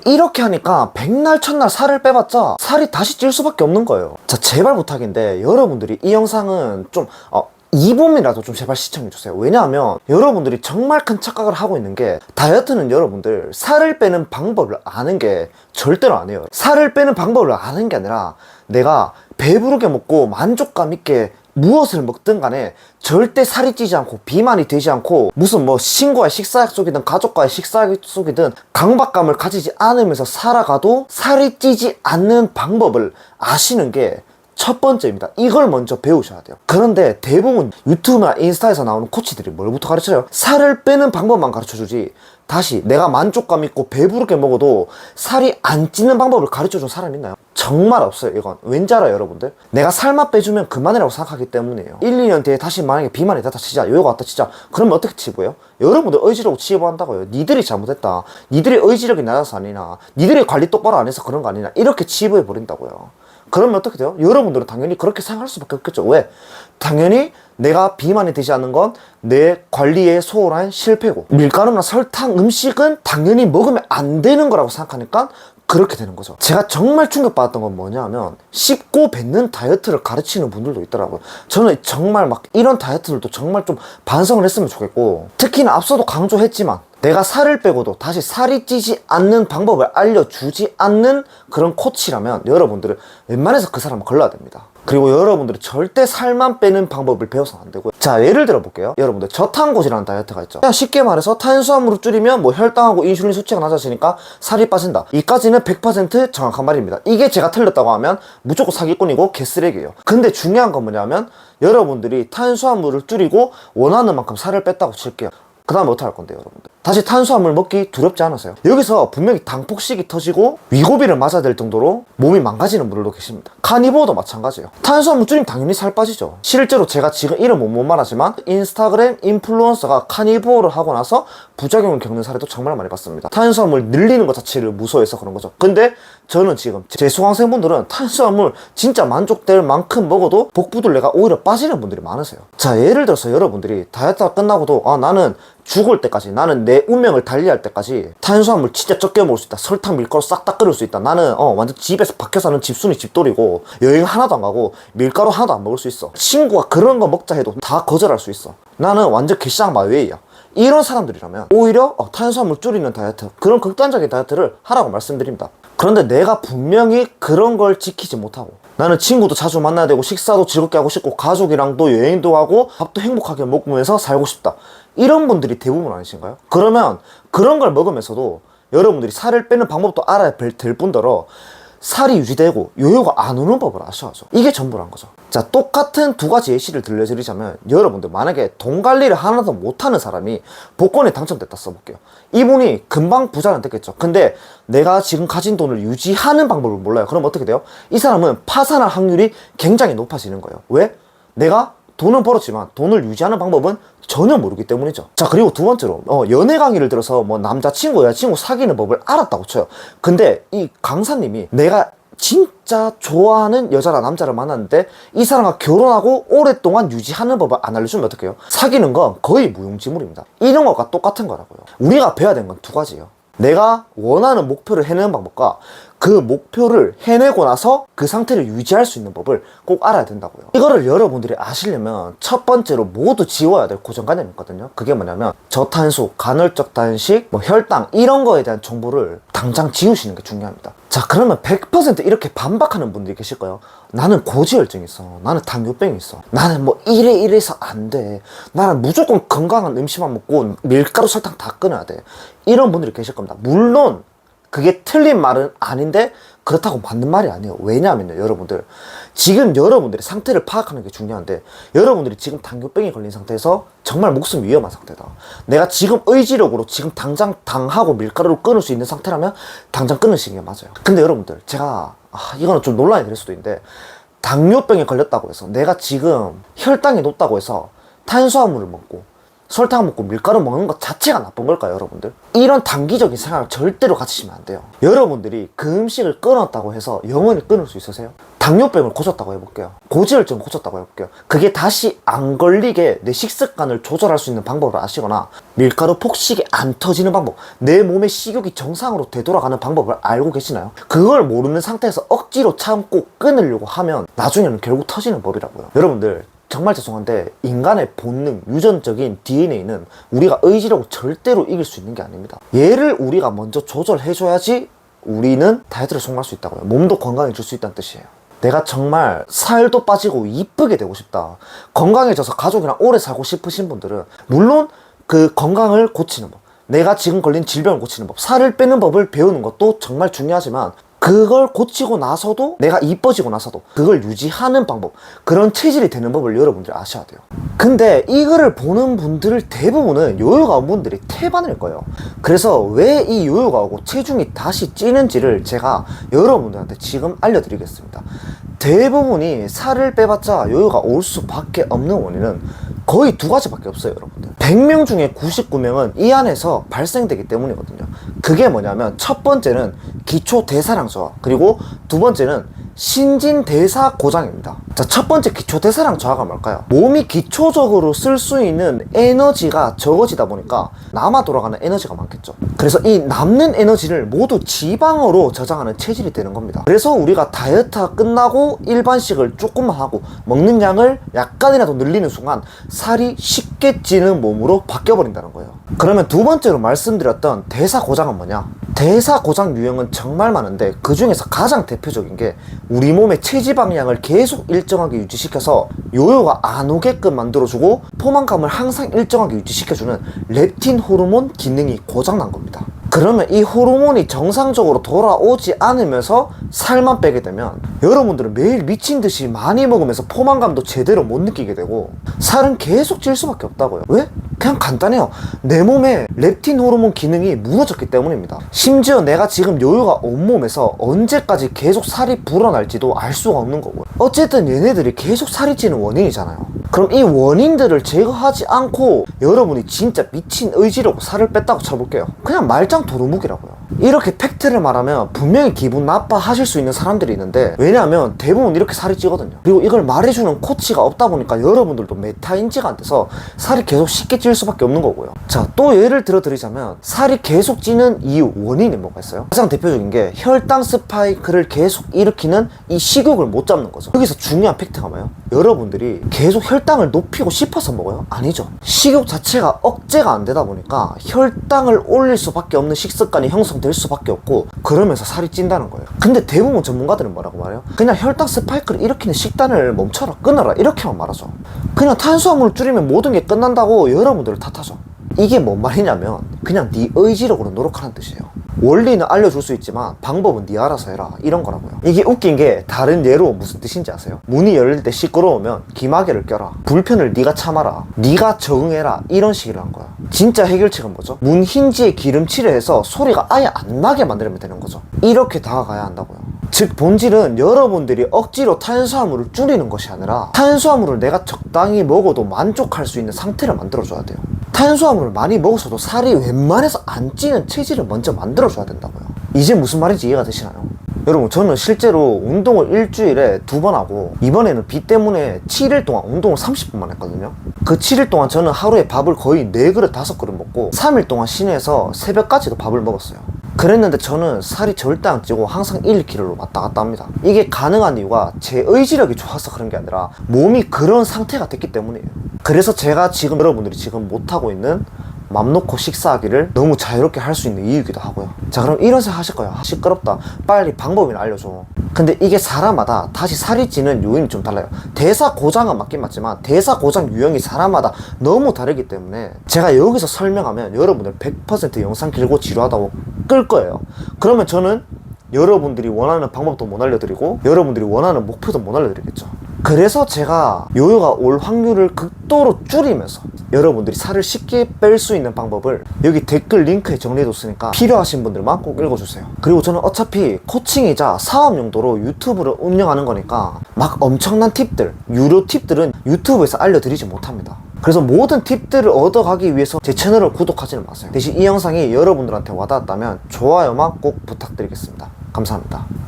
이렇게 하니까 백날 첫날 살을 빼봤자 살이 다시 찔 수밖에 없는 거예요. 자, 제발 부탁인데 여러분들이 이 영상은 좀 2분이라도 좀 제발 시청해주세요. 왜냐하면 여러분들이 정말 큰 착각을 하고 있는 게, 다이어트는 여러분들 살을 빼는 방법을 아는 게 절대로 안 해요. 살을 빼는 방법을 아는 게 아니라 내가 배부르게 먹고 만족감 있게 무엇을 먹든 간에 절대 살이 찌지 않고 비만이 되지 않고 무슨 뭐 친구와의 식사 약속이든 가족과의 식사 약속이든 강박감을 가지지 않으면서 살아가도 살이 찌지 않는 방법을 아시는 게 첫 번째입니다. 이걸 먼저 배우셔야 돼요. 그런데 대부분 유튜브나 인스타에서 나오는 코치들이 뭘부터 가르쳐요? 살을 빼는 방법만 가르쳐주지, 다시 내가 만족감 있고 배부르게 먹어도 살이 안 찌는 방법을 가르쳐준 사람이 있나요? 정말 없어요. 이건 왠지 알아요, 여러분들? 내가 살만 빼주면 그만이라고 생각하기 때문이에요. 1, 2년 뒤에 다시 만약에 비만이 됐다 치자, 요요가 왔다 치자, 그러면 어떻게 치부해요? 여러분들 의지력으로 치부한다고요. 니들이 잘못했다, 니들이 의지력이 낮아서 아니나, 니들이 관리 똑바로 안 해서 그런 거 아니냐, 이렇게 치부해버린다고요. 그러면 어떻게 돼요? 여러분들은 당연히 그렇게 생각할 수밖에 없겠죠. 왜? 당연히 내가 비만이 되지 않는 건 내 관리에 소홀한 실패고, 밀가루나 설탕 음식은 당연히 먹으면 안 되는 거라고 생각하니까 그렇게 되는 거죠. 제가 정말 충격받았던 건 뭐냐면, 씹고 뱉는 다이어트를 가르치는 분들도 있더라고요. 저는 정말 막 이런 다이어트들도 정말 좀 반성을 했으면 좋겠고, 특히나 앞서도 강조했지만 내가 살을 빼고도 다시 살이 찌지 않는 방법을 알려주지 않는 그런 코치라면 여러분들은 웬만해서 그 사람을 걸러야 됩니다. 그리고 여러분들이 절대 살만 빼는 방법을 배워서는 안 되고요. 자, 예를 들어 볼게요. 여러분들 저탄고지라는 다이어트가 있죠. 그냥 쉽게 말해서 탄수화물을 줄이면 뭐 혈당하고 인슐린 수치가 낮아지니까 살이 빠진다. 이까지는 100% 정확한 말입니다. 이게 제가 틀렸다고 하면 무조건 사기꾼이고 개쓰레기예요. 근데 중요한 건 뭐냐면, 여러분들이 탄수화물을 줄이고 원하는 만큼 살을 뺐다고 칠게요. 그 다음에 어떻게 할 건데요, 여러분들? 다시 탄수화물 먹기 두렵지 않으세요? 여기서 분명히 당폭식이 터지고 위고비를 맞아야 될 정도로 몸이 망가지는 분들도 계십니다. 카니보어도 마찬가지예요. 탄수화물 줄이면 당연히 살 빠지죠. 실제로 제가 지금 이름 못 말하지만 인스타그램 인플루언서가 카니보어를 하고 나서 부작용을 겪는 사례도 정말 많이 봤습니다. 탄수화물 늘리는 것 자체를 무서워해서 그런 거죠. 근데 저는 지금 제 수강생분들은 탄수화물 진짜 만족될 만큼 먹어도 복부둘레가 오히려 빠지는 분들이 많으세요. 자, 예를 들어서 여러분들이 다이어트가 끝나고도 나는 죽을 때까지, 나는 내 운명을 달리할 때까지 탄수화물 진짜 적게 먹을 수 있다, 설탕 밀가루 싹 다 끊을 수 있다, 나는 완전 집에서 밖에 사는 집순이 집돌이고 여행 하나도 안 가고 밀가루 하나도 안 먹을 수 있어, 친구가 그런 거 먹자 해도 다 거절할 수 있어, 나는 완전 개쌍 마웨이야, 이런 사람들이라면 오히려 탄수화물 줄이는 다이어트, 그런 극단적인 다이어트를 하라고 말씀드립니다. 그런데 내가 분명히 그런 걸 지키지 못하고, 나는 친구도 자주 만나야 되고 식사도 즐겁게 하고 싶고 가족이랑도 여행도 하고 밥도 행복하게 먹으면서 살고 싶다, 이런 분들이 대부분 아니신가요? 그러면 그런 걸 먹으면서도 여러분들이 살을 빼는 방법도 알아야 될 뿐더러 살이 유지되고 요요가 안 오는 법을 아셔야죠. 이게 전부란 거죠. 자, 똑같은 두 가지 예시를 들려드리자면, 여러분들 만약에 돈 관리를 하나도 못하는 사람이 복권에 당첨됐다 써볼게요. 이분이 금방 부자는 됐겠죠. 근데 내가 지금 가진 돈을 유지하는 방법을 몰라요. 그럼 어떻게 돼요? 이 사람은 파산할 확률이 굉장히 높아지는 거예요. 왜? 내가 돈은 벌었지만 돈을 유지하는 방법은 전혀 모르기 때문이죠. 자, 그리고 두 번째로 연애 강의를 들어서 뭐 남자친구 여자친구 사귀는 법을 알았다고 쳐요. 근데 이 강사님이 내가 진짜 좋아하는 여자나 남자를 만났는데 이 사람과 결혼하고 오랫동안 유지하는 법을 안 알려주면 어떡해요? 사귀는 건 거의 무용지물입니다. 이런 것과 똑같은 거라고요. 우리가 배워야 되는 건 두 가지예요. 내가 원하는 목표를 해내는 방법과 그 목표를 해내고 나서 그 상태를 유지할 수 있는 법을 꼭 알아야 된다고요. 이거를 여러분들이 아시려면 첫 번째로 모두 지워야 될 고정관념이 있거든요. 그게 뭐냐면 저탄수, 간헐적 단식, 혈당 이런 거에 대한 정보를 당장 지우시는 게 중요합니다. 자, 그러면 100% 이렇게 반박하는 분들이 계실 거예요. 나는 고지혈증 있어, 나는 당뇨병이 있어, 나는 뭐 이래서 안 돼, 나는 무조건 건강한 음식만 먹고 밀가루 설탕 다 끊어야 돼, 이런 분들이 계실 겁니다. 물론 그게 틀린 말은 아닌데 그렇다고 맞는 말이 아니에요. 왜냐하면요, 여러분들 지금 여러분들의 상태를 파악하는 게 중요한데, 여러분들이 지금 당뇨병에 걸린 상태에서 정말 목숨 위험한 상태다, 내가 지금 의지력으로 지금 당장 당하고 밀가루를 끊을 수 있는 상태라면 당장 끊으시는 게 맞아요. 근데 여러분들, 제가 이거는 좀 논란이 될 수도 있는데, 당뇨병에 걸렸다고 해서 내가 지금 혈당이 높다고 해서 탄수화물을 먹고 설탕 먹고 밀가루 먹는 것 자체가 나쁜 걸까요, 여러분들? 이런 단기적인 생각을 절대로 가지시면 안 돼요. 여러분들이 그 음식을 끊었다고 해서 영원히 끊을 수 있으세요? 당뇨병을 고쳤다고 해볼게요. 고지혈증 고쳤다고 해볼게요. 그게 다시 안 걸리게 내 식습관을 조절할 수 있는 방법을 아시거나, 밀가루 폭식이 안 터지는 방법, 내 몸의 식욕이 정상으로 되돌아가는 방법을 알고 계시나요? 그걸 모르는 상태에서 억지로 참고 끊으려고 하면 나중에는 결국 터지는 법이라고요. 여러분들, 정말 죄송한데 인간의 본능, 유전적인 DNA는 우리가 의지라고 절대로 이길 수 있는 게 아닙니다. 얘를 우리가 먼저 조절해줘야지 우리는 다이어트를 성공할 수 있다고요. 몸도 건강해질 수 있다는 뜻이에요. 내가 정말 살도 빠지고 이쁘게 되고 싶다, 건강해져서 가족이랑 오래 살고 싶으신 분들은 물론 그 건강을 고치는 법, 내가 지금 걸린 질병을 고치는 법, 살을 빼는 법을 배우는 것도 정말 중요하지만, 그걸 고치고 나서도, 내가 이뻐지고 나서도 그걸 유지하는 방법, 그런 체질이 되는 법을 여러분들이 아셔야 돼요. 근데 이거를 보는 분들 대부분은 요요가 온 분들이 태반일 거예요. 그래서 왜 이 요요가 오고 체중이 다시 찌는지를 제가 여러분들한테 지금 알려드리겠습니다. 대부분이 살을 빼봤자 요요가 올 수밖에 없는 원인은 거의 두 가지밖에 없어요, 여러분들. 100명 중에 99명은 이 안에서 발생되기 때문이거든요. 그게 뭐냐면, 첫 번째는 기초 대사량 저하, 그리고 두 번째는 신진대사 고장입니다. 자, 첫 번째 기초 대사량 저하가 뭘까요? 몸이 기초적으로 쓸 수 있는 에너지가 적어지다 보니까 남아 돌아가는 에너지가 많겠죠. 그래서 이 남는 에너지를 모두 지방으로 저장하는 체질이 되는 겁니다. 그래서 우리가 다이어트가 끝나고 일반식을 조금만 하고 먹는 양을 약간이라도 늘리는 순간 살이 쉽게 찌는 몸으로 바뀌어 버린다는 거예요. 그러면 두 번째로 말씀드렸던 대사 고장은 뭐냐? 대사 고장 유형은 정말 많은데 그 중에서 가장 대표적인 게 우리 몸의 체지방량을 계속 일정하게 유지시켜서 요요가 안 오게끔 만들어주고 포만감을 항상 일정하게 유지시켜주는 렙틴 호르몬 기능이 고장난 겁니다. 그러면 이 호르몬이 정상적으로 돌아오지 않으면서 살만 빼게 되면 여러분들은 매일 미친듯이 많이 먹으면서 포만감도 제대로 못 느끼게 되고 살은 계속 찔 수밖에 없다고요. 왜? 그냥 간단해요. 내 몸의 렙틴 호르몬 기능이 무너졌기 때문입니다. 심지어 내가 지금 요요가 온몸에서 언제까지 계속 살이 불어날지도 알 수가 없는 거고요. 어쨌든 얘네들이 계속 살이 찌는 원인이잖아요. 그럼 이 원인들을 제거하지 않고 여러분이 진짜 미친 의지로 살을 뺐다고 쳐볼게요. 그냥 말짱 도루묵이라고요. 이렇게 팩트를 말하면 분명히 기분 나빠하실 수 있는 사람들이 있는데, 왜냐하면 대부분 이렇게 살이 찌거든요. 그리고 이걸 말해주는 코치가 없다 보니까 여러분들도 메타인지가 안 돼서 살이 계속 쉽게 찔 수밖에 없는 거고요. 자, 또 예를 들어 드리자면 살이 계속 찌는 이유, 원인이 뭐가 있어요? 가장 대표적인 게 혈당 스파이크를 계속 일으키는 이 식욕을 못 잡는 거죠. 여기서 중요한 팩트가 뭐예요? 여러분들이 계속 혈당을 높이고 싶어서 먹어요? 아니죠. 식욕 자체가 억제가 안 되다 보니까 혈당을 올릴 수밖에 없는 식습관이 형성될 수밖에 없고, 그러면서 살이 찐다는 거예요. 근데 대부분 전문가들은 뭐라고 말해요? 그냥 혈당 스파이크를 일으키는 식단을 멈춰라, 끊어라, 이렇게만 말하죠. 그냥 탄수화물을 줄이면 모든 게 끝난다고 여러분들을 탓하죠. 이게 뭔 말이냐면 그냥 네 의지력으로 노력하는 뜻이에요. 원리는 알려줄 수 있지만 방법은 네 알아서 해라, 이런 거라고요. 이게 웃긴 게 다른 예로 무슨 뜻인지 아세요? 문이 열릴 때 시끄러우면 귀마개를 껴라, 불편을 네가 참아라, 네가 적응해라, 이런 식이라는 거야. 진짜 해결책은 뭐죠? 문 힌지에 기름칠을 해서 소리가 아예 안 나게 만들면 되는 거죠. 이렇게 다가가야 한다고요. 즉 본질은 여러분들이 억지로 탄수화물을 줄이는 것이 아니라 탄수화물을 내가 적당히 먹어도 만족할 수 있는 상태를 만들어줘야 돼요. 탄수화물을 많이 먹어서도 살이 웬만해서 안 찌는 체질을 먼저 만들어줘야 된다고요. 이제 무슨 말인지 이해가 되시나요? 여러분, 저는 실제로 운동을 일주일에 2번 하고, 이번에는 비 때문에 7일 동안 운동을 30분만 했거든요. 그 7일 동안 저는 하루에 밥을 거의 4그릇 5그릇 먹고 3일 동안 시내에서 새벽까지도 밥을 먹었어요. 그랬는데 저는 살이 절대 안 찌고 항상 1kg로 왔다 갔다 합니다. 이게 가능한 이유가 제 의지력이 좋아서 그런 게 아니라 몸이 그런 상태가 됐기 때문이에요. 그래서 제가 지금 여러분들이 지금 못하고 있는 맘 놓고 식사하기를 너무 자유롭게 할 수 있는 이유이기도 하고요. 자, 그럼 이런 생각 하실 거예요. 시끄럽다, 빨리 방법이나 알려줘. 근데 이게 사람마다 다시 살이 찌는 요인이 좀 달라요. 대사 고장은 맞긴 맞지만 대사 고장 유형이 사람마다 너무 다르기 때문에 제가 여기서 설명하면 여러분들 100% 영상 길고 지루하다고 끌 거예요. 그러면 저는 여러분들이 원하는 방법도 못 알려드리고 여러분들이 원하는 목표도 못 알려드리겠죠. 그래서 제가 요요가 올 확률을 극도로 줄이면서 여러분들이 살을 쉽게 뺄 수 있는 방법을 여기 댓글 링크에 정리해뒀으니까 필요하신 분들만 꼭 읽어주세요. 그리고 저는 어차피 코칭이자 사업 용도로 유튜브를 운영하는 거니까 막 엄청난 팁들, 유료 팁들은 유튜브에서 알려드리지 못합니다. 그래서 모든 팁들을 얻어가기 위해서 제 채널을 구독하지는 마세요. 대신 이 영상이 여러분들한테 와닿았다면 좋아요만 꼭 부탁드리겠습니다. 감사합니다.